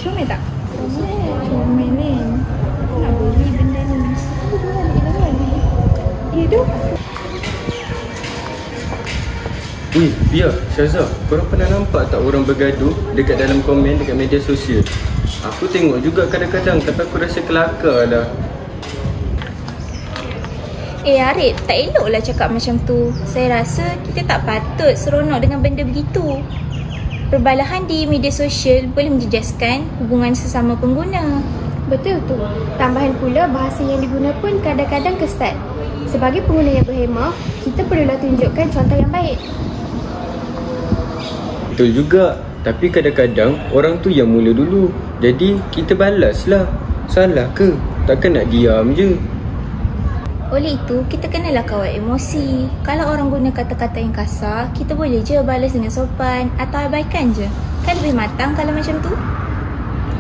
Comel tak? Comel ni. Nak beli benda ni. Hidup. Bia, Syazah, korang pernah nampak tak orang bergaduh dekat dalam komen dekat media sosial? Aku tengok juga kadang-kadang, tapi aku rasa kelakar lah. Arif, tak eloklah cakap macam tu. Saya rasa kita tak patut seronok dengan benda begitu. Perbalahan di media sosial boleh menjejaskan hubungan sesama pengguna. Betul tu. Tambahan pula bahasa yang diguna pun kadang-kadang kesat. Sebagai pengguna yang berhemah, kita perlulah tunjukkan contoh yang baik. Betul juga, tapi kadang-kadang orang tu yang mula dulu. Jadi kita balaslah. Salah ke? Takkan nak diam je. Oleh itu, kita kenalah kawal emosi. Kalau orang guna kata-kata yang kasar, kita boleh je balas dengan sopan atau abaikan je. Kan lebih matang kalau macam tu?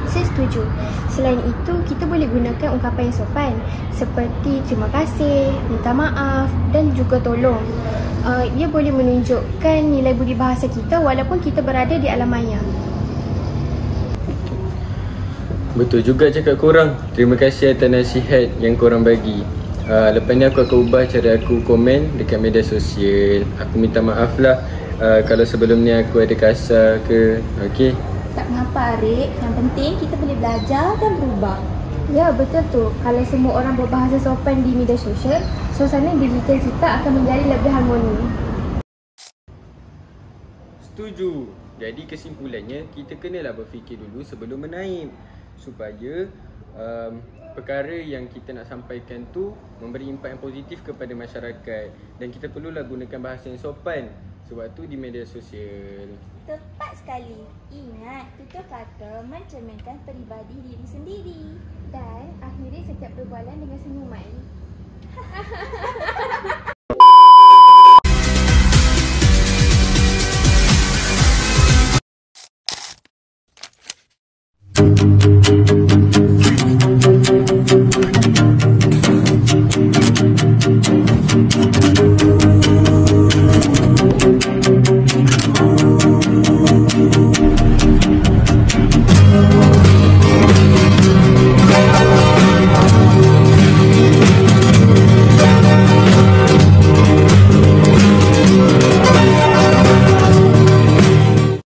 Saya setuju. Selain itu, kita boleh gunakan ungkapan yang sopan seperti terima kasih, minta maaf dan juga tolong. Ia boleh menunjukkan nilai budi bahasa kita walaupun kita berada di alam maya. Betul juga cakap korang. Terima kasih atas nasihat yang korang bagi. Lepas ni aku akan ubah cara aku komen dekat media sosial. Aku minta maaf lah kalau sebelum ni aku ada kasar ke. Okay? Tak mengapa Arik, yang penting kita boleh belajar dan berubah. Ya, betul tu. Kalau semua orang berbahasa sopan di media sosial, suasana digital kita akan menjadi lebih harmoni. Setuju. Jadi kesimpulannya, kita kenalah berfikir dulu sebelum menaip, supaya perkara yang kita nak sampaikan tu memberi impak yang positif kepada masyarakat. Dan kita perlulah gunakan bahasa yang sopan. Sebab tu di media sosial. Tepat sekali. Ingat, tutur kata mencerminkan peribadi diri sendiri. Dan akhiri setiap perbualan dengan senyuman.